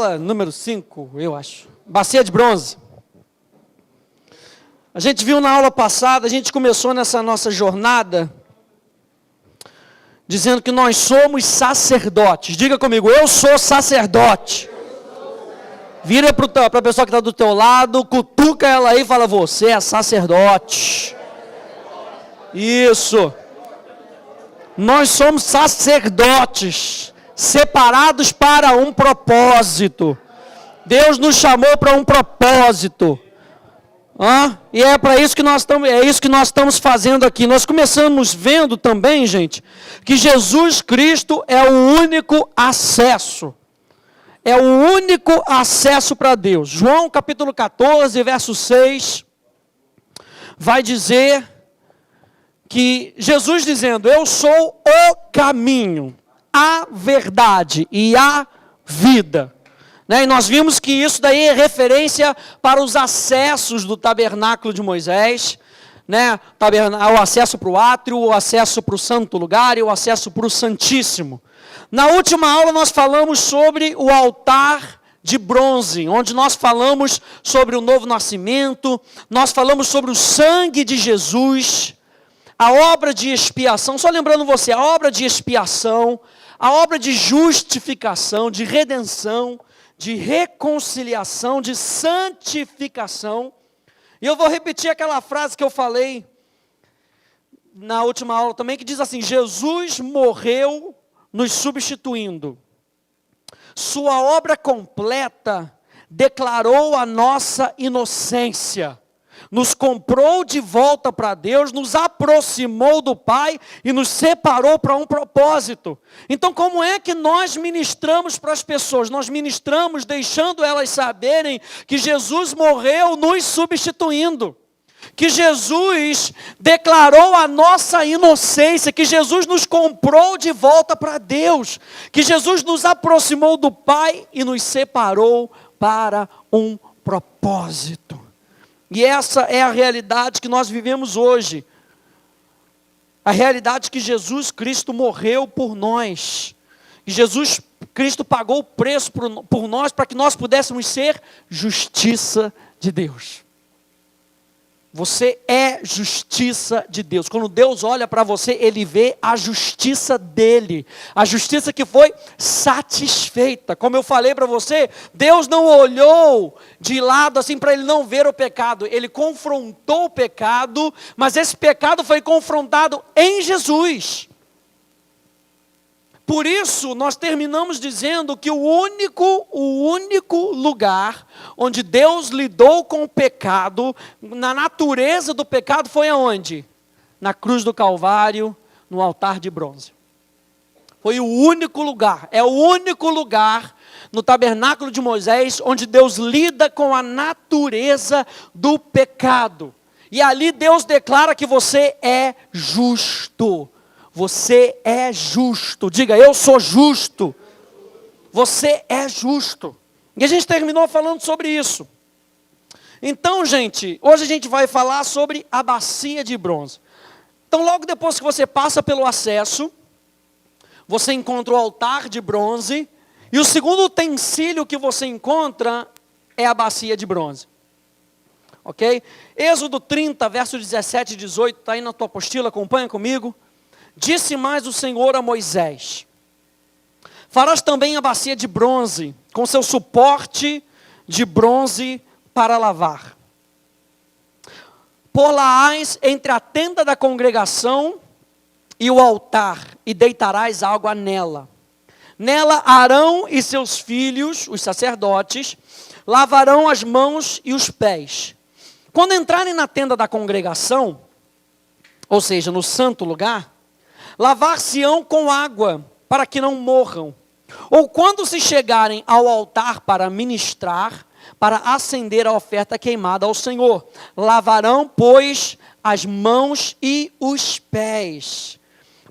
aula número 5, eu acho. Bacia de bronze. A gente viu na aula passada, a gente começou nessa nossa jornada dizendo que nós somos sacerdotes. Diga comigo, eu sou sacerdote. Vira para a pessoa que está do teu lado, cutuca ela aí e fala, você é sacerdote. Isso. Nós somos sacerdotes, separados para um propósito. Deus nos chamou para um propósito. E é para isso que nós estamos fazendo aqui. Nós começamos vendo também, gente, que Jesus Cristo é o único acesso. É o único acesso para Deus. João capítulo 14, verso 6, vai dizer que Jesus dizendo, eu sou o caminho, a verdade e a vida. E nós vimos que isso daí é referência para os acessos do tabernáculo de Moisés, o acesso para o átrio, o acesso para o santo lugar e o acesso para o santíssimo. Na última aula nós falamos sobre o altar de bronze, onde nós falamos sobre o novo nascimento, nós falamos sobre o sangue de Jesus, a obra de expiação, só lembrando você, a obra de expiação, a obra de justificação, de redenção, de reconciliação, de santificação. E eu vou repetir aquela frase que eu falei na última aula também, que diz assim, Jesus morreu nos substituindo. Sua obra completa declarou a nossa inocência. Nos comprou de volta para Deus, nos aproximou do Pai e nos separou para um propósito. Então, como é que nós ministramos para as pessoas? Nós ministramos deixando elas saberem que Jesus morreu nos substituindo. Que Jesus declarou a nossa inocência, que Jesus nos comprou de volta para Deus. Que Jesus nos aproximou do Pai e nos separou para um propósito. E essa é a realidade que nós vivemos hoje. A realidade que Jesus Cristo morreu por nós. E Jesus Cristo pagou o preço por nós para que nós pudéssemos ser justiça de Deus. Você é justiça de Deus. Quando Deus olha para você, Ele vê a justiça dEle. A justiça que foi satisfeita. Como eu falei para você, Deus não olhou de lado assim para Ele não ver o pecado. Ele confrontou o pecado, mas esse pecado foi confrontado em Jesus. Por isso, nós terminamos dizendo que o único lugar onde Deus lidou com o pecado, na natureza do pecado, foi aonde? Na cruz do Calvário, no altar de bronze. Foi o único lugar, é o único lugar no tabernáculo de Moisés, onde Deus lida com a natureza do pecado. E ali Deus declara que você é justo. Você é justo. Diga, eu sou justo. Você é justo. E a gente terminou falando sobre isso. Então, gente, hoje a gente vai falar sobre a bacia de bronze. Então, logo depois que você passa pelo acesso, você encontra o altar de bronze. E o segundo utensílio que você encontra é a bacia de bronze. Ok? Êxodo 30, verso 17 e 18, está aí na tua apostila, acompanha comigo. Disse mais o Senhor a Moisés, farás também a bacia de bronze, com seu suporte de bronze para lavar. Pô-la-ás entre a tenda da congregação e o altar, e deitarás água nela. Nela Arão e seus filhos, os sacerdotes, lavarão as mãos e os pés. Quando entrarem na tenda da congregação, ou seja, no santo lugar, lavar-se-ão com água, para que não morram. Ou quando se chegarem ao altar para ministrar, para acender a oferta queimada ao Senhor, lavarão, pois, as mãos e os pés,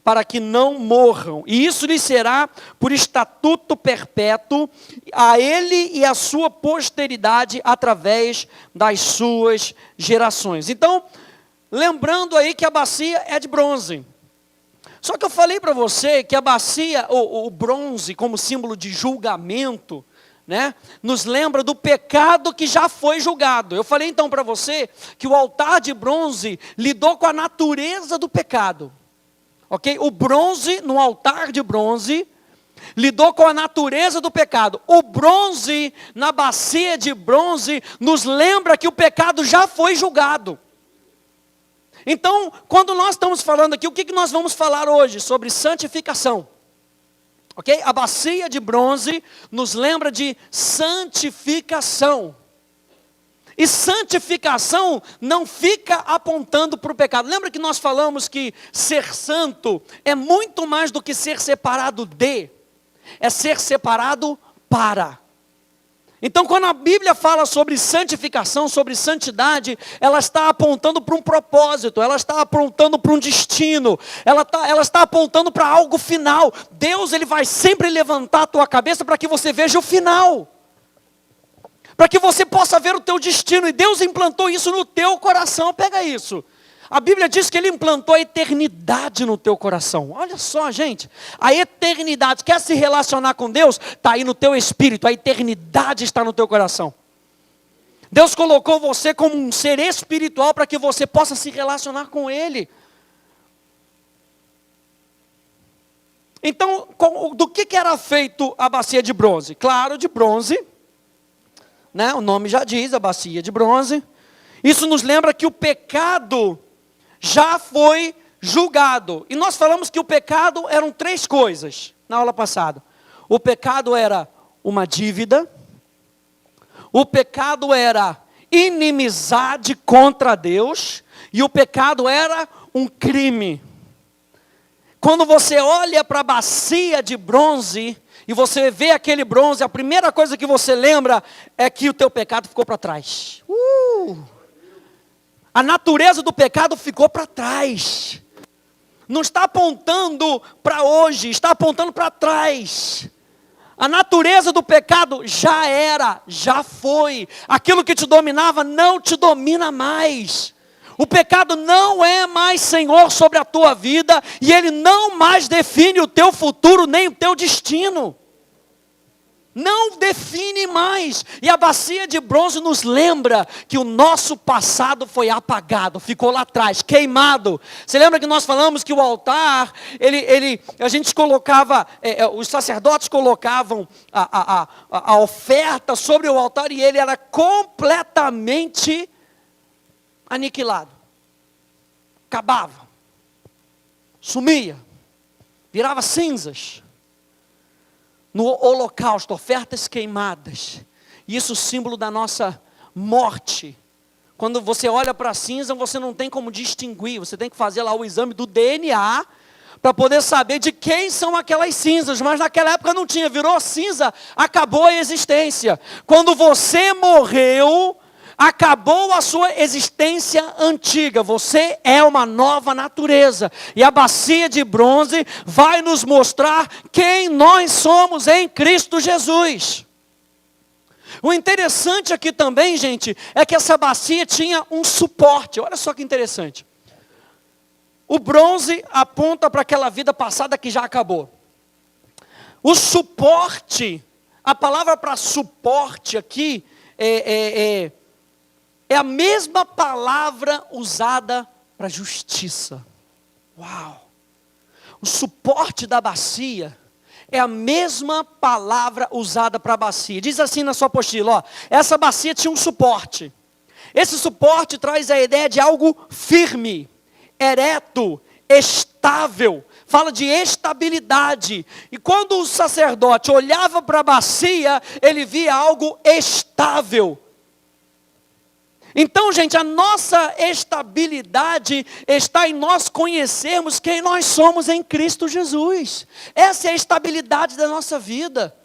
para que não morram. E isso lhe será por estatuto perpétuo, a ele e a sua posteridade, através das suas gerações. Então, lembrando aí que a bacia é de bronze. Só que eu falei para você que a bacia, o bronze como símbolo de julgamento, né? Nos lembra do pecado que já foi julgado. Eu falei então para você que o altar de bronze lidou com a natureza do pecado. Ok? O bronze, no altar de bronze, lidou com a natureza do pecado. O bronze, na bacia de bronze, nos lembra que o pecado já foi julgado. Então, quando nós estamos falando aqui, o que nós vamos falar hoje? Sobre santificação. Ok? A bacia de bronze nos lembra de santificação. E santificação não fica apontando para o pecado. Lembra que nós falamos que ser santo é muito mais do que ser separado de, é ser separado para. Então, quando a Bíblia fala sobre santificação, sobre santidade, ela está apontando para um propósito, ela está apontando para um destino, ela está apontando para algo final. Deus, Ele vai sempre levantar a tua cabeça para que você veja o final, para que você possa ver o teu destino, e Deus implantou isso no teu coração. Pega isso. A Bíblia diz que Ele implantou a eternidade no teu coração. Olha só, gente, a eternidade, quer se relacionar com Deus? Está aí no teu espírito, a eternidade está no teu coração. Deus colocou você como um ser espiritual para que você possa se relacionar com Ele. Então, do que era feito a bacia de bronze? Claro, de bronze, né? O nome já diz, a bacia de bronze. Isso nos lembra que o pecado já foi julgado. E nós falamos que o pecado eram 3 coisas na aula passada. O pecado era uma dívida. O pecado era inimizade contra Deus. E o pecado era um crime. Quando você olha para a bacia de bronze e você vê aquele bronze, a primeira coisa que você lembra é que o teu pecado ficou para trás. A natureza do pecado ficou para trás. Não está apontando para hoje, está apontando para trás. A natureza do pecado já era, já foi. Aquilo que te dominava não te domina mais. O pecado não é mais senhor sobre a tua vida, e ele não mais define o teu futuro, nem o teu destino. Não define mais. E a bacia de bronze nos lembra que o nosso passado foi apagado, ficou lá atrás, queimado. Você lembra que nós falamos que o altar, a gente colocava, os sacerdotes colocavam a oferta sobre o altar, e ele era completamente aniquilado. Acabava. Sumia. Virava cinzas. No holocausto, ofertas queimadas. Isso é símbolo da nossa morte. Quando você olha para a cinza, você não tem como distinguir. Você tem que fazer lá o exame do DNA para poder saber de quem são aquelas cinzas. Mas naquela época não tinha. Virou cinza, acabou a existência. Quando você morreu, acabou a sua existência antiga. Você é uma nova natureza. E a bacia de bronze vai nos mostrar quem nós somos em Cristo Jesus. O interessante aqui também, gente, é que essa bacia tinha um suporte. Olha só que interessante. O bronze aponta para aquela vida passada que já acabou. O suporte, a palavra para suporte aqui é a mesma palavra usada para justiça. Uau! O suporte da bacia é a mesma palavra usada para a bacia. Diz assim na sua apostila, ó, essa bacia tinha um suporte. Esse suporte traz a ideia de algo firme, ereto, estável. Fala de estabilidade. E quando o sacerdote olhava para a bacia, ele via algo estável. Então, gente, a nossa estabilidade está em nós conhecermos quem nós somos em Cristo Jesus. Essa é a estabilidade da nossa vida.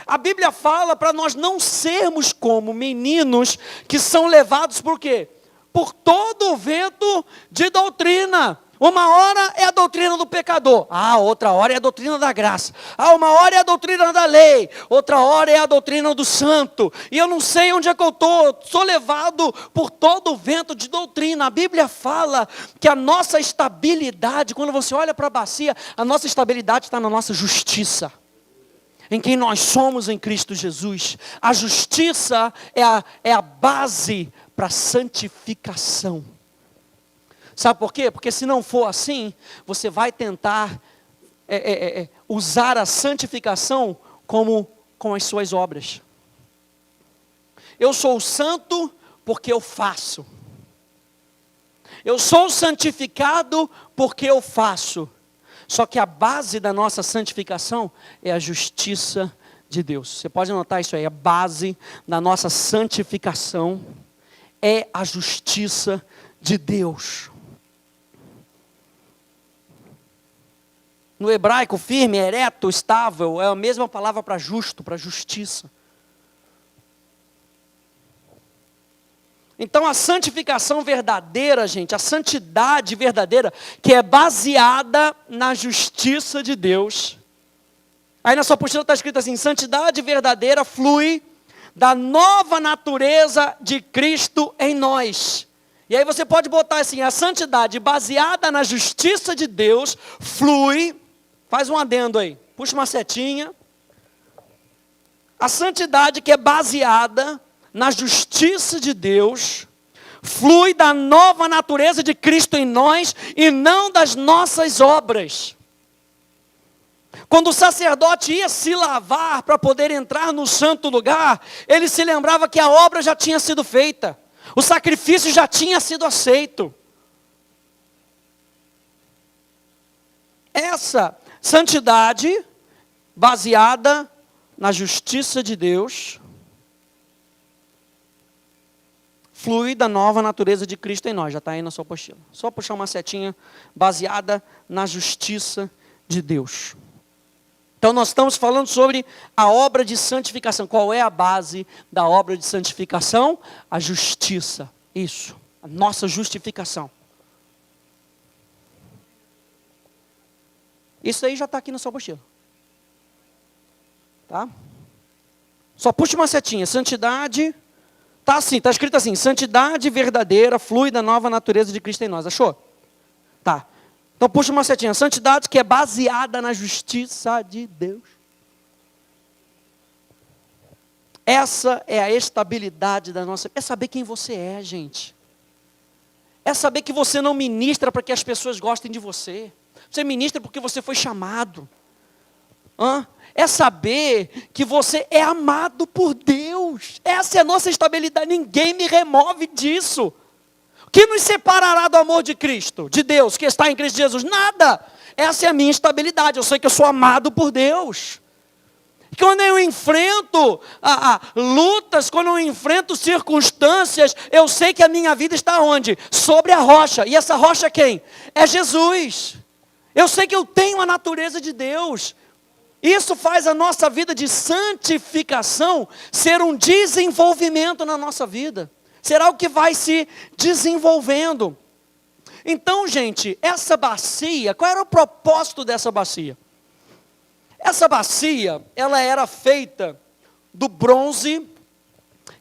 A Bíblia fala para nós não sermos como meninos que são levados por quê? Por todo o vento de doutrina. Uma hora é a doutrina do pecador. Outra hora é a doutrina da graça. Uma hora é a doutrina da lei. Outra hora é a doutrina do santo. E eu não sei onde é que eu estou. Sou levado por todo o vento de doutrina. A Bíblia fala que a nossa estabilidade, quando você olha para a bacia, a nossa estabilidade está na nossa justiça. em quem nós somos em Cristo Jesus. A justiça é a base para a santificação. Sabe por quê? Porque se não for assim, você vai tentar usar a santificação como com as suas obras. Eu sou santo porque eu faço. Eu sou santificado porque eu faço. Só que a base da nossa santificação é a justiça de Deus. Você pode anotar isso aí. A base da nossa santificação é a justiça de Deus. No hebraico, firme, ereto, estável, é a mesma palavra para justo, para justiça. Então a santificação verdadeira, gente, a santidade verdadeira, que é baseada na justiça de Deus. Aí na sua apostila está escrito assim: santidade verdadeira flui da nova natureza de Cristo em nós. E aí você pode botar assim: a santidade baseada na justiça de Deus flui, faz um adendo aí, puxa uma setinha. A santidade que é baseada na justiça de Deus, flui da nova natureza de Cristo em nós e não das nossas obras. Quando o sacerdote ia se lavar para poder entrar no santo lugar, ele se lembrava que a obra já tinha sido feita, o sacrifício já tinha sido aceito. Essa santidade baseada na justiça de Deus flui da nova natureza de Cristo em nós. Já está aí na sua apostila. Só puxar uma setinha baseada na justiça de Deus. Então nós estamos falando sobre a obra de santificação. Qual é a base da obra de santificação? A justiça. Isso. A nossa justificação. Isso aí já está aqui na sua apostila. Tá? Só puxa uma setinha. Santidade. Tá assim, tá escrito assim: santidade verdadeira flui da nova natureza de Cristo em nós. Achou? Tá. Então puxa uma setinha. Santidade que é baseada na justiça de Deus. Essa é a estabilidade da nossa... É saber quem você é, gente. É saber que você não ministra para que as pessoas gostem de você. Você ministra porque você foi chamado. É saber que você é amado por Deus. Essa é a nossa estabilidade. Ninguém me remove disso. O que nos separará do amor de Cristo, de Deus, que está em Cristo Jesus? Nada. Essa é a minha estabilidade. Eu sei que eu sou amado por Deus. Quando eu enfrento lutas, quando eu enfrento circunstâncias, eu sei que a minha vida está onde? Sobre a rocha. E essa rocha quem? É Jesus. Eu sei que eu tenho a natureza de Deus. Isso faz a nossa vida de santificação ser um desenvolvimento na nossa vida. Será o que vai se desenvolvendo. Então, gente, essa bacia, qual era o propósito dessa bacia? Essa bacia, ela era feita do bronze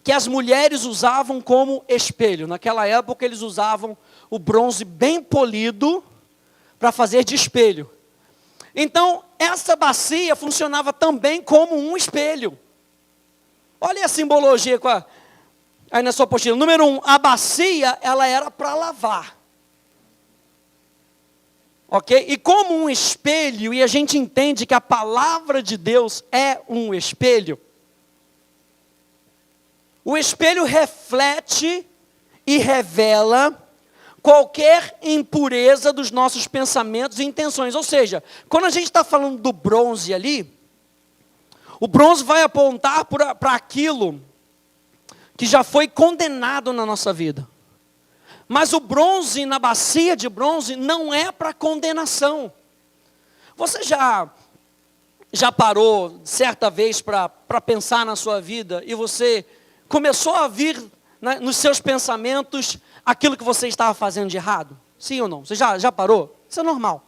que as mulheres usavam como espelho. Naquela época, eles usavam o bronze bem polido para fazer de espelho. Então, essa bacia funcionava também como um espelho. Olha a simbologia aí na sua apostila. Número 1, a bacia, ela era para lavar. Ok? E como um espelho, e a gente entende que a palavra de Deus é um espelho. O espelho reflete e revela qualquer impureza dos nossos pensamentos e intenções. Ou seja, quando a gente está falando do bronze ali, o bronze vai apontar para aquilo que já foi condenado na nossa vida. Mas o bronze, na bacia de bronze, não é para condenação. Você já parou certa vez para pensar na sua vida e você começou a vir nos seus pensamentos aquilo que você estava fazendo de errado? Sim ou não? Você já parou? Isso é normal.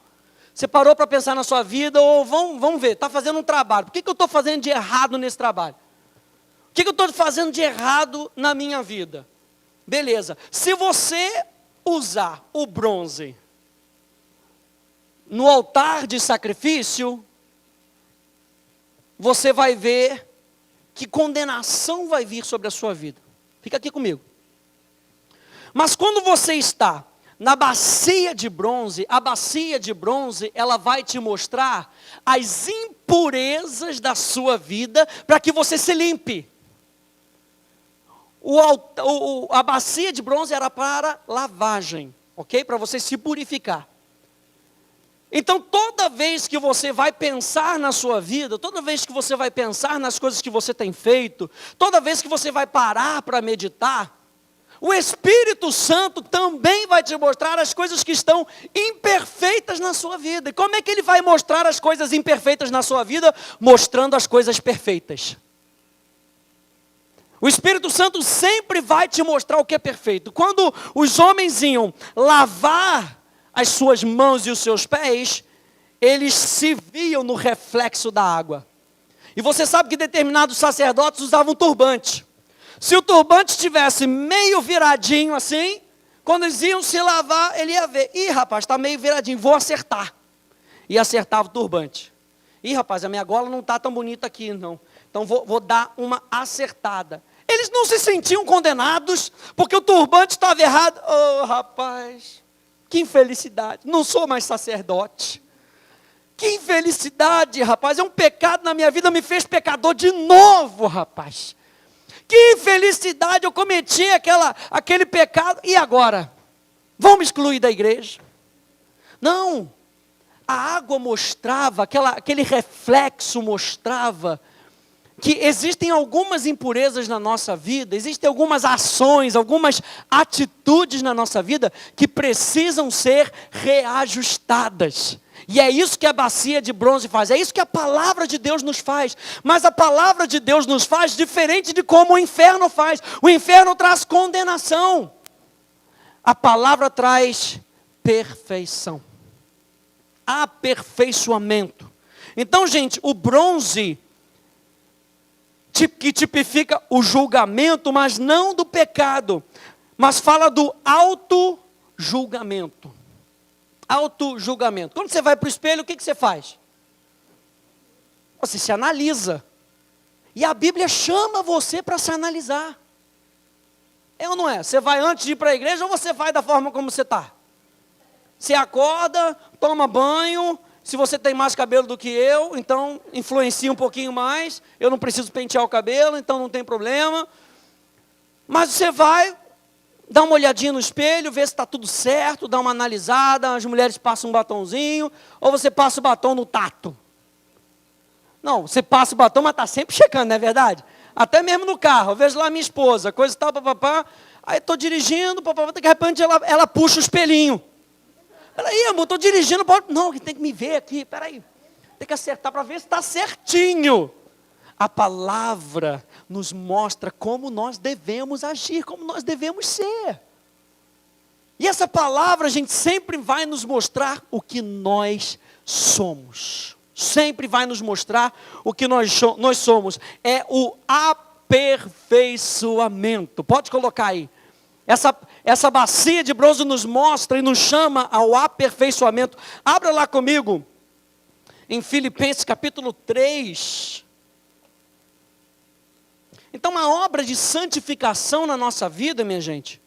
Você parou para pensar na sua vida, ou vamos ver, está fazendo um trabalho. Por que eu estou fazendo de errado nesse trabalho? O que eu estou fazendo de errado na minha vida? Beleza. Se você usar o bronze no altar de sacrifício, você vai ver que condenação vai vir sobre a sua vida. Fica aqui comigo. Mas quando você está na bacia de bronze, a bacia de bronze, ela vai te mostrar as impurezas da sua vida, para que você se limpe. A bacia de bronze era para lavagem, ok? Para você se purificar. Então, toda vez que você vai pensar na sua vida, toda vez que você vai pensar nas coisas que você tem feito, toda vez que você vai parar para meditar, o Espírito Santo também vai te mostrar as coisas que estão imperfeitas na sua vida. E como é que ele vai mostrar as coisas imperfeitas na sua vida? Mostrando as coisas perfeitas. O Espírito Santo sempre vai te mostrar o que é perfeito. Quando os homens iam lavar as suas mãos e os seus pés, eles se viam no reflexo da água. E você sabe que determinados sacerdotes usavam turbante. Se o turbante estivesse meio viradinho assim, quando eles iam se lavar, ele ia ver. Ih, rapaz, está meio viradinho, vou acertar. E acertava o turbante. Ih, rapaz, a minha gola não está tão bonita aqui, não. Então vou dar uma acertada. Eles não se sentiam condenados, porque o turbante estava errado. Oh, rapaz, que infelicidade, não sou mais sacerdote. Que infelicidade, rapaz, é um pecado na minha vida, me fez pecador de novo, rapaz. Que infelicidade, eu cometi aquele pecado, e agora? Vão me excluir da igreja? Não, a água mostrava, aquele reflexo mostrava que existem algumas impurezas na nossa vida, existem algumas ações, algumas atitudes na nossa vida que precisam ser reajustadas. E é isso que a bacia de bronze faz, é isso que a palavra de Deus nos faz. Mas a palavra de Deus nos faz diferente de como o inferno faz. O inferno traz condenação. A palavra traz perfeição. Aperfeiçoamento. Então, gente, o bronze que tipifica o julgamento, mas não do pecado, mas fala do auto-julgamento. Auto-julgamento. Quando você vai para o espelho, o que você faz? Você se analisa. E a Bíblia chama você para se analisar. É ou não é? Você vai antes de ir para a igreja ou você vai da forma como você está? Você acorda, toma banho. Se você tem mais cabelo do que eu, então influencia um pouquinho mais. Eu não preciso pentear o cabelo, então não tem problema. Mas você vai, dá uma olhadinha no espelho, vê se está tudo certo, dá uma analisada. As mulheres passam um batonzinho, ou você passa o batom no tato. Não, você passa o batom, mas está sempre checando, não é verdade? Até mesmo no carro, eu vejo lá minha esposa, coisa e tal, papapá. Aí estou dirigindo, papapá, de repente ela puxa o espelhinho. Peraí, amor, estou dirigindo, não, tem que me ver aqui, peraí. Tem que acertar para ver se está certinho. A palavra nos mostra como nós devemos agir, como nós devemos ser. E essa palavra, a gente sempre vai nos mostrar o que nós somos. Sempre vai nos mostrar o que nós somos. É o aperfeiçoamento. Pode colocar aí. Essa bacia de bronze nos mostra e nos chama ao aperfeiçoamento. Abra lá comigo, em Filipenses capítulo 3. Então, a obra de santificação na nossa vida, minha gente,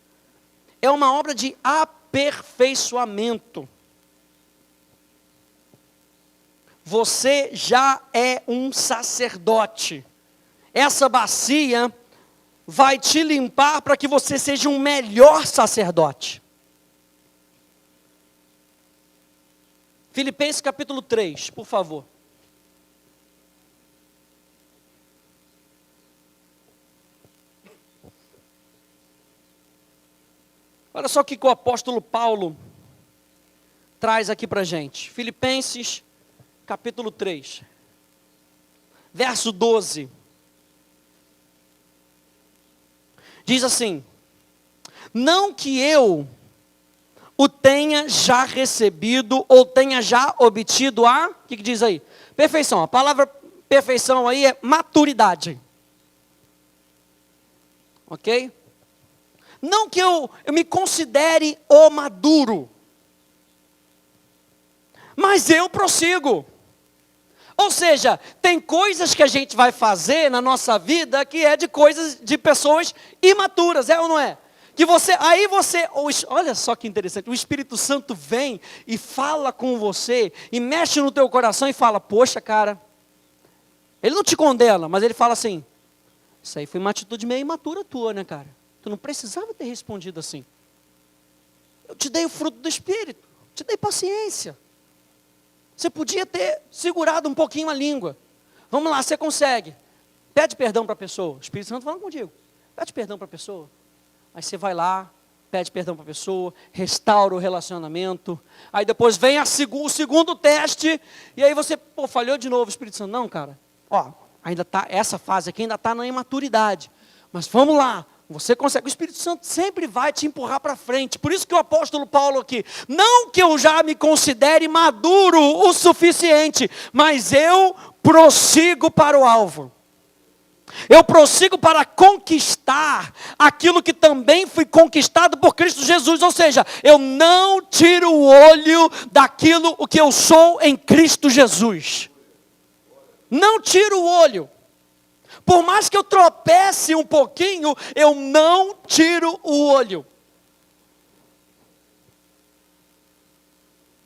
é uma obra de aperfeiçoamento. Você já é um sacerdote. Essa bacia vai te limpar para que você seja um melhor sacerdote. Filipenses capítulo 3, por favor. Olha só o que o apóstolo Paulo traz aqui para a gente. Filipenses capítulo 3, verso 12. Diz assim: não que eu o tenha já recebido ou tenha já obtido o que diz aí? Perfeição. A palavra perfeição aí é maturidade. Ok? Não que eu me considere o maduro, mas eu prossigo. Ou seja, tem coisas que a gente vai fazer na nossa vida que é de coisas de pessoas imaturas, é ou não é? Que olha só que interessante, o Espírito Santo vem e fala com você, e mexe no teu coração e fala, poxa cara, ele não te condena, mas ele fala assim, isso aí foi uma atitude meio imatura tua, né cara? Tu não precisava ter respondido assim. Eu te dei o fruto do Espírito, te dei paciência. Você podia ter segurado um pouquinho a língua. Vamos lá, você consegue. Pede perdão para a pessoa, o Espírito Santo falando contigo, pede perdão para a pessoa. Aí você vai lá, pede perdão para a pessoa, restaura o relacionamento. Aí depois vem o segundo teste, e aí você, falhou de novo, o Espírito Santo. Não, cara, ainda tá, essa fase aqui ainda está na imaturidade. Mas vamos lá, você consegue. O Espírito Santo sempre vai te empurrar para frente. Por isso que o apóstolo Paulo aqui, não que eu já me considere maduro o suficiente, mas eu prossigo para o alvo. Eu prossigo para conquistar aquilo que também fui conquistado por Cristo Jesus. Ou seja, eu não tiro o olho daquilo o que eu sou em Cristo Jesus. Não tiro o olho. Por mais que eu tropece um pouquinho, eu não tiro o olho.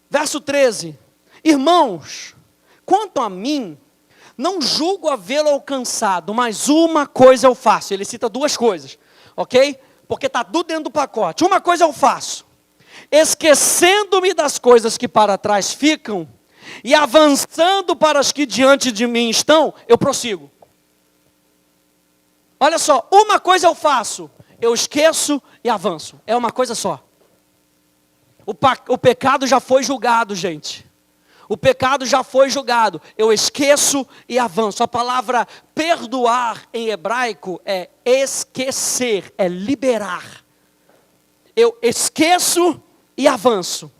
Verso 13. Irmãos, quanto a mim, não julgo havê-lo alcançado, mas uma coisa eu faço. Ele cita duas coisas, ok? Porque está tudo dentro do pacote. Uma coisa eu faço, esquecendo-me das coisas que para trás ficam, e avançando para as que diante de mim estão, eu prossigo. Olha só, uma coisa eu faço, eu esqueço e avanço. É uma coisa só. O pecado já foi julgado, gente. O pecado já foi julgado. Eu esqueço e avanço. A palavra perdoar em hebraico é esquecer, é liberar. Eu esqueço e avanço.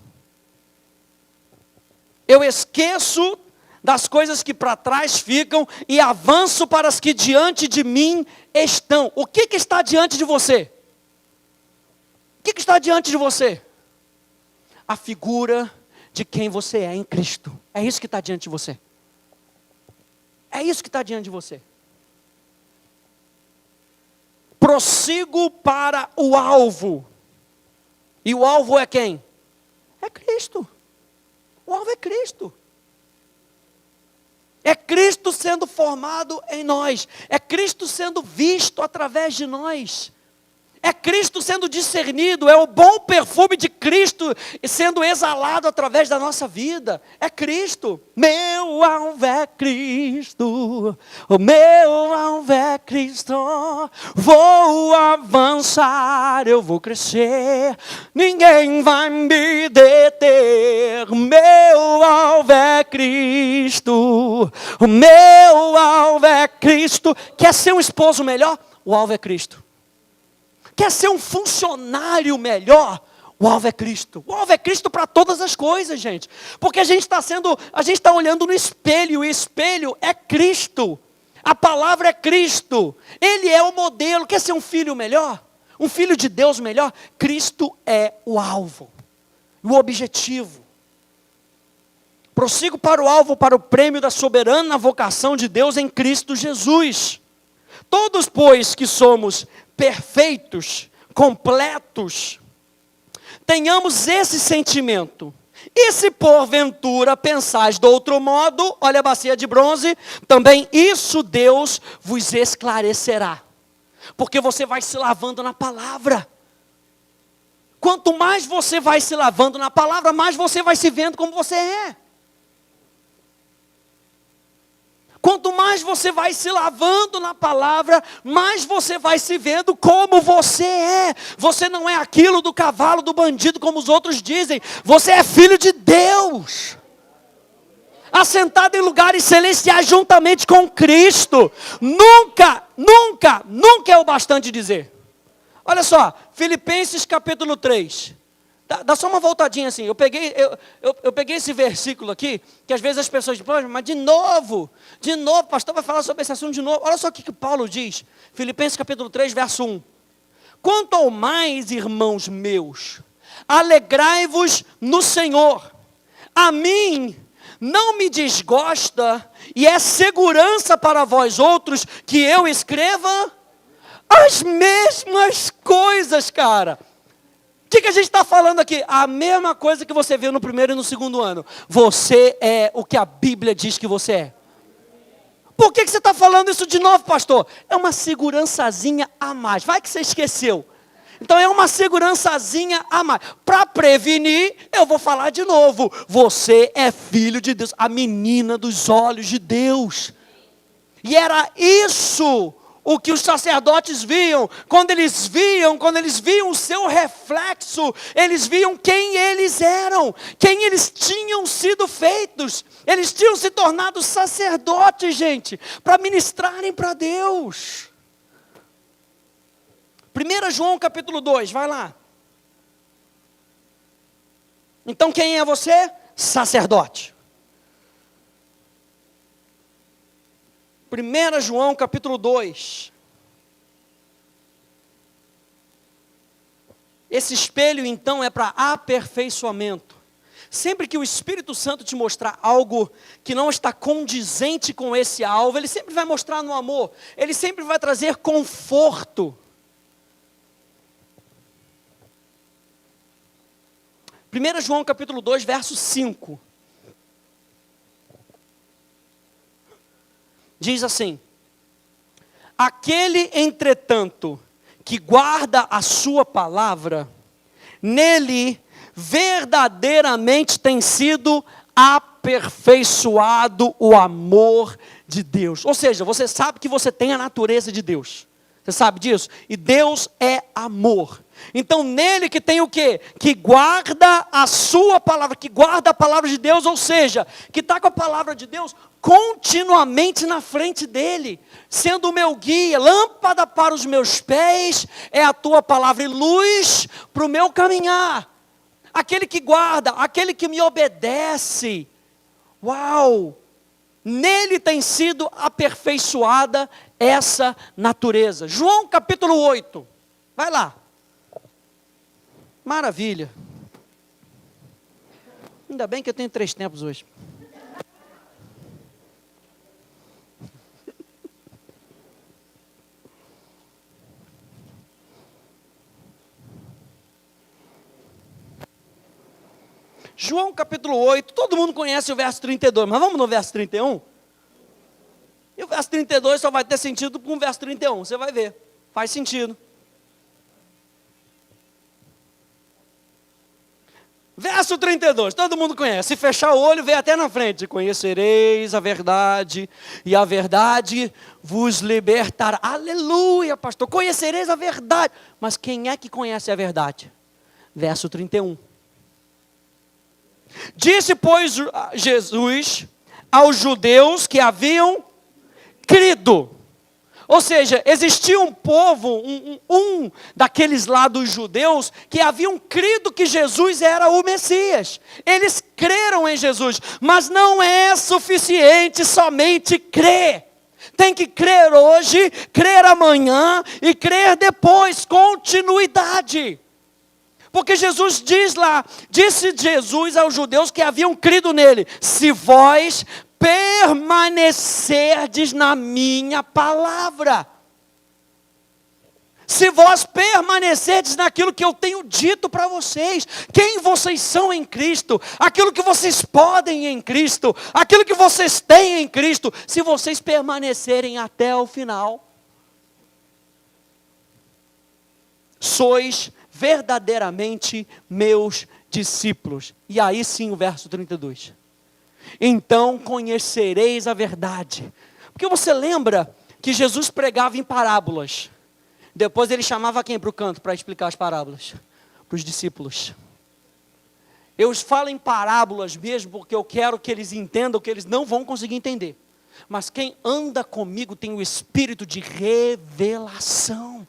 Eu esqueço das coisas que para trás ficam e avanço para as que diante de mim estão. O que está diante de você? O que está diante de você? A figura de quem você é em Cristo. É isso que está diante de você. É isso que está diante de você. Prossigo para o alvo. E o alvo é quem? É Cristo. O alvo é Cristo. É Cristo sendo formado em nós. É Cristo sendo visto através de nós. É Cristo sendo discernido. É o bom perfume de Cristo sendo exalado através da nossa vida. É Cristo. Meu alvo é Cristo. O meu alvo é Cristo. Vou avançar, eu vou crescer. Ninguém vai me deter. Meu alvo é Cristo. O meu alvo é Cristo. Quer ser um esposo melhor? O alvo é Cristo. Quer ser um funcionário melhor? O alvo é Cristo. O alvo é Cristo para todas as coisas, gente. Porque a gente está olhando no espelho, e o espelho é Cristo. A palavra é Cristo. Ele é o modelo. Quer ser um filho melhor? Um filho de Deus melhor? Cristo é o alvo, o objetivo. Prossigo para o alvo, para o prêmio da soberana vocação de Deus em Cristo Jesus. Todos, pois, que somos perfeitos, completos, tenhamos esse sentimento. E se porventura pensais de outro modo, olha a bacia de bronze, também isso Deus vos esclarecerá. Porque você vai se lavando na palavra. Quanto mais você vai se lavando na palavra, mais você vai se vendo como você é. Quanto mais você vai se lavando na palavra, mais você vai se vendo como você é. Você não é aquilo do cavalo, do bandido, como os outros dizem. Você é filho de Deus. Assentado em lugares celestiais juntamente com Cristo. Nunca é o bastante dizer. Olha só, Filipenses capítulo 3. Dá só uma voltadinha assim. Eu peguei esse versículo aqui, que às vezes as pessoas dizem, mas de novo, o pastor vai falar sobre esse assunto de novo. Olha só o que Paulo diz. Filipenses capítulo 3, verso 1. Quanto ao mais, irmãos meus, alegrai-vos no Senhor. A mim não me desgosta e é segurança para vós outros que eu escreva as mesmas coisas, cara. O que a gente está falando aqui? A mesma coisa que você viu no primeiro e no segundo ano. Você é o que a Bíblia diz que você é. Por que você está falando isso de novo, pastor? É uma segurançazinha a mais. Vai que você esqueceu. Então é uma segurançazinha a mais. Para prevenir, eu vou falar de novo. Você é filho de Deus. A menina dos olhos de Deus. E era isso o que os sacerdotes viam. Quando eles viam o seu reflexo, eles viam quem eles eram, quem eles tinham sido feitos. Eles tinham se tornado sacerdotes, gente, para ministrarem para Deus. 1 João capítulo 2, vai lá. Então quem é você? Sacerdote. 1 João capítulo 2. Esse espelho então é para aperfeiçoamento. Sempre que o Espírito Santo te mostrar algo que não está condizente com esse alvo, ele sempre vai mostrar no amor. Ele sempre vai trazer conforto. 1 João capítulo 2, verso 5. Diz assim: aquele, entretanto, que guarda a sua palavra, nele verdadeiramente tem sido aperfeiçoado o amor de Deus. Ou seja, você sabe que você tem a natureza de Deus. Você sabe disso? E Deus é amor. Então nele que tem o quê? Que guarda a sua palavra, que guarda a palavra de Deus, ou seja, que está com a palavra de Deus continuamente na frente dele, sendo o meu guia, lâmpada para os meus pés, é a tua palavra e luz para o meu caminhar. Aquele que guarda, aquele que me obedece, uau! Nele tem sido aperfeiçoada essa natureza. João capítulo 8, vai lá. Maravilha. Ainda bem que eu tenho 3 tempos hoje. João capítulo 8, todo mundo conhece o verso 32, mas vamos no verso 31? E o verso 32 só vai ter sentido com o verso 31, você vai ver, faz sentido. Verso 32, todo mundo conhece, se fechar o olho, vem até na frente. Conhecereis a verdade, e a verdade vos libertará. Aleluia, pastor, conhecereis a verdade. Mas quem é que conhece a verdade? Verso 31. Disse, pois, Jesus aos judeus que haviam crido. Ou seja, existia um povo, um daqueles lá dos judeus, que haviam crido que Jesus era o Messias. Eles creram em Jesus, mas não é suficiente somente crer. Tem que crer hoje, crer amanhã e crer depois, continuidade. Porque Jesus diz lá, disse Jesus aos judeus que haviam crido nele: se vós permanecerdes na minha palavra, se vós permanecerdes naquilo que eu tenho dito para vocês, quem vocês são em Cristo, aquilo que vocês podem em Cristo, aquilo que vocês têm em Cristo, se vocês permanecerem até o final, sois verdadeiramente meus discípulos. E aí sim o verso 32. Então conhecereis a verdade. Porque você lembra que Jesus pregava em parábolas. Depois ele chamava quem para o canto para explicar as parábolas? Para os discípulos. Eu falo em parábolas mesmo porque eu quero que eles entendam que eles não vão conseguir entender. Mas quem anda comigo tem o espírito de revelação.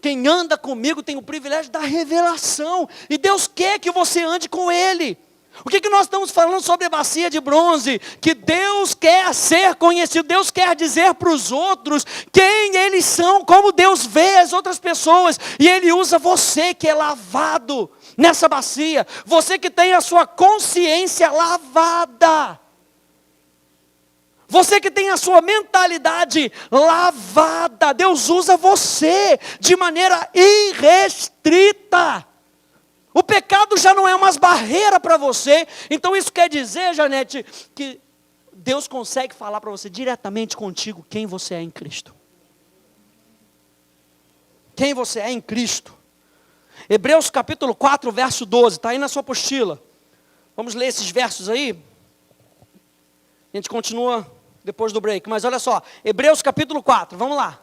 Quem anda comigo tem o privilégio da revelação. E Deus quer que você ande com Ele. O que nós estamos falando sobre a bacia de bronze? Que Deus quer ser conhecido. Deus quer dizer para os outros quem eles são, como Deus vê as outras pessoas. E Ele usa você que é lavado, nessa bacia. Você que tem a sua consciência lavada. Você que tem a sua mentalidade lavada. Deus usa você de maneira irrestrita. O pecado já não é mais barreira para você. Então isso quer dizer, Janete, que Deus consegue falar para você diretamente contigo quem você é em Cristo. Quem você é em Cristo. Hebreus capítulo 4, verso 12. Está aí na sua apostila. Vamos ler esses versos aí. A gente continua depois do break. Mas olha só. Hebreus capítulo 4. Vamos lá.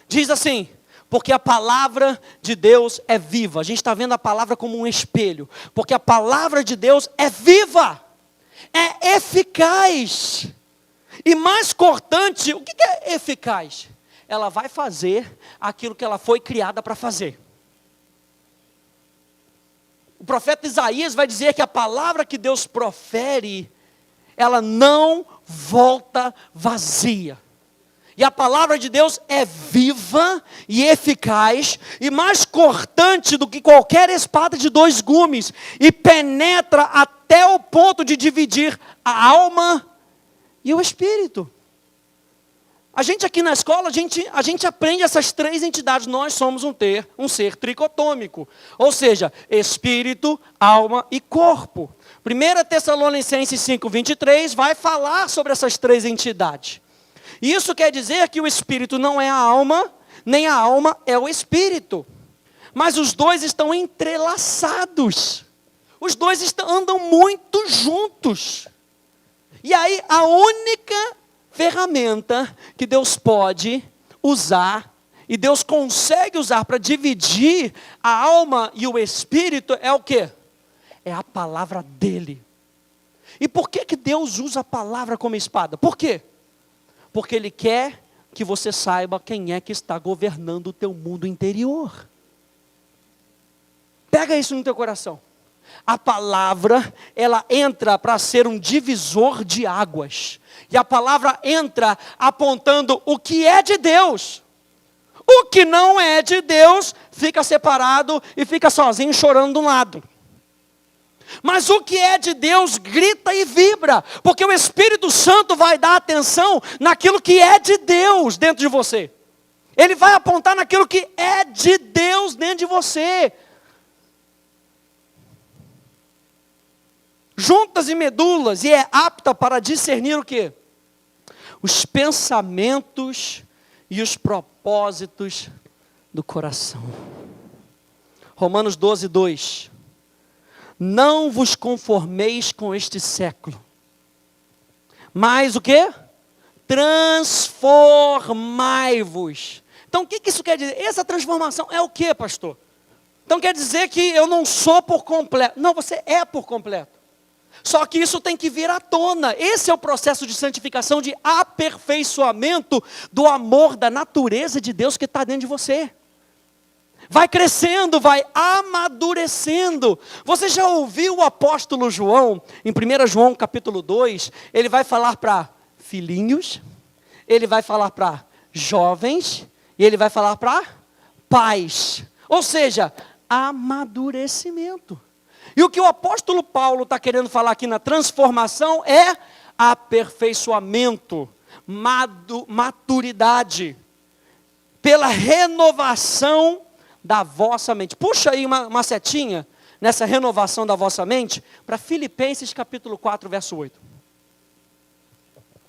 Diz assim. Porque a palavra de Deus é viva. A gente está vendo a palavra como um espelho. Porque a palavra de Deus é viva. É eficaz. E mais cortante, o que é eficaz? Ela vai fazer aquilo que ela foi criada para fazer. O profeta Isaías vai dizer que a palavra que Deus profere, ela não volta vazia. E a palavra de Deus é viva e eficaz, e mais cortante do que qualquer espada de 2 gumes, e penetra até o ponto de dividir a alma e o espírito. A gente aqui na escola, a gente aprende essas 3 entidades. Nós somos um ser tricotômico. Ou seja, espírito, alma e corpo. 1 Tessalonicenses 5:23 vai falar sobre essas 3 entidades. Isso quer dizer que o espírito não é a alma, nem a alma é o espírito. Mas os dois estão entrelaçados. Os dois andam muito juntos. E aí a única ferramenta que Deus pode usar, e Deus consegue usar para dividir a alma e o espírito, é o quê? É a palavra dele. E por que Deus usa a palavra como espada? Por quê? Porque Ele quer que você saiba quem é que está governando o teu mundo interior. Pega isso no teu coração. A palavra, ela entra para ser um divisor de águas. E a palavra entra apontando o que é de Deus. O que não é de Deus, fica separado e fica sozinho chorando de um lado. Mas o que é de Deus grita e vibra, porque o Espírito Santo vai dar atenção naquilo que é de Deus dentro de você. Ele vai apontar naquilo que é de Deus dentro de você. Juntas e medulas, e é apta para discernir o quê? Os pensamentos e os propósitos do coração. Romanos 12, 2. Não vos conformeis com este século, mas o quê? Transformai-vos. Então o que isso quer dizer? Essa transformação é o quê, pastor? Então quer dizer que eu não sou por completo. Não, você é por completo. Só que isso tem que vir à tona. Esse é o processo de santificação, de aperfeiçoamento do amor, da natureza de Deus que está dentro de você. Vai crescendo, vai amadurecendo. Você já ouviu o apóstolo João, em 1 João capítulo 2, ele vai falar para filhinhos, ele vai falar para jovens, e ele vai falar para pais. Ou seja, amadurecimento. E o que o apóstolo Paulo está querendo falar aqui na transformação é aperfeiçoamento, maturidade, pela renovação da vossa mente. Puxa aí uma setinha nessa renovação da vossa mente para Filipenses capítulo 4, verso 8.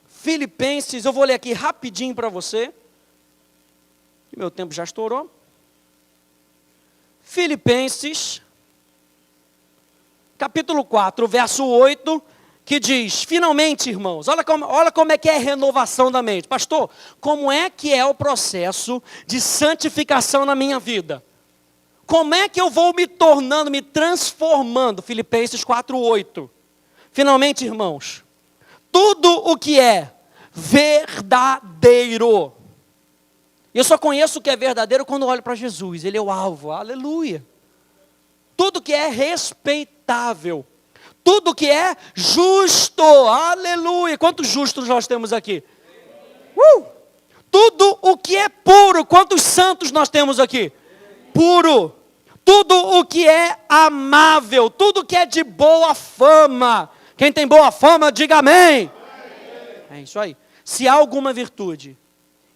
Filipenses, eu vou ler aqui rapidinho para você. Meu tempo já estourou. Filipenses capítulo 4, verso 8, que diz, finalmente, irmãos, olha como é que é a renovação da mente. Pastor, como é que é o processo de santificação na minha vida? Como é que eu vou me tornando, me transformando? Filipenses 4, 8. Finalmente, irmãos, tudo o que é verdadeiro. Eu só conheço o que é verdadeiro quando olho para Jesus. Ele é o alvo, aleluia. Tudo que é respeitável. Tudo que é justo, aleluia. Quantos justos nós temos aqui? Tudo o que é puro. Quantos santos nós temos aqui? Puro. tudo o que é amável, tudo que é de boa fama. Quem tem boa fama, diga amém. É isso aí. Se há alguma virtude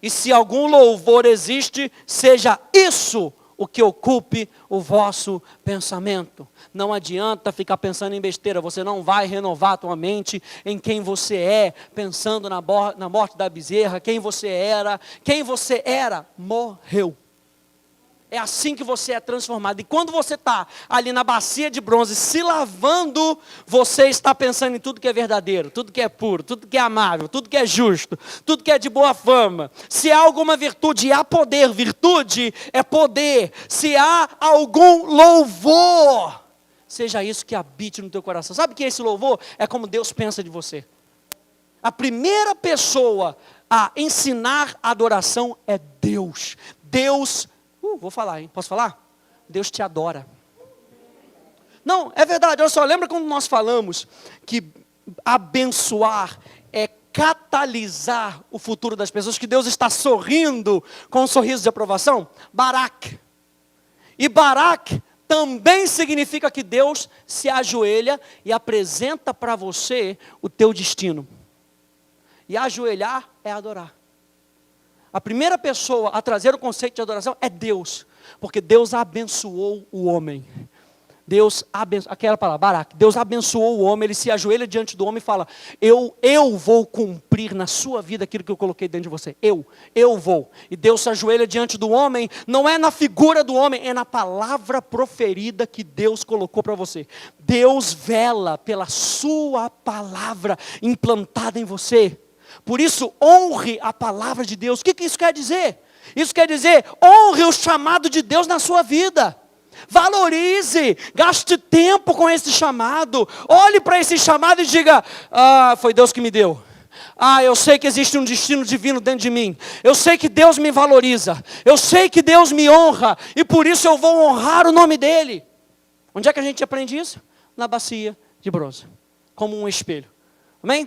e se algum louvor existe, seja isso o que ocupe o vosso pensamento. Não adianta ficar pensando em besteira, você não vai renovar a tua mente em quem você é, pensando na morte da bezerra, quem você era, morreu. É assim que você é transformado. E quando você está ali na bacia de bronze, se lavando, você está pensando em tudo que é verdadeiro, tudo que é puro, tudo que é amável, tudo que é justo, tudo que é de boa fama. Se há alguma virtude, e há poder, virtude é poder. Se há algum louvor, seja isso que habite no teu coração. Sabe o que é esse louvor? É como Deus pensa de você. A primeira pessoa a ensinar a adoração é Deus. Deus vou falar, hein? Posso falar? Deus te adora. Não, é verdade, olha só, lembra quando nós falamos que abençoar é catalisar o futuro das pessoas, que Deus está sorrindo com um sorriso de aprovação? Barak. E Barak também significa que Deus se ajoelha e apresenta para você o teu destino. E ajoelhar é adorar. A primeira pessoa a trazer o conceito de adoração é Deus, porque Deus abençoou o homem. Aquela palavra, Barak, Deus abençoou o homem, ele se ajoelha diante do homem e fala, eu vou cumprir na sua vida aquilo que eu coloquei dentro de você, eu vou. E Deus se ajoelha diante do homem, não é na figura do homem, é na palavra proferida que Deus colocou para você. Deus vela pela sua palavra implantada em você. Por isso, honre a palavra de Deus. O que isso quer dizer? Isso quer dizer, honre o chamado de Deus na sua vida. Valorize, gaste tempo com esse chamado. Olhe para esse chamado e diga, foi Deus que me deu. Eu sei que existe um destino divino dentro de mim. Eu sei que Deus me valoriza. Eu sei que Deus me honra. E por isso eu vou honrar o nome dEle. Onde é que a gente aprende isso? Na bacia de bronze. Como um espelho. Amém?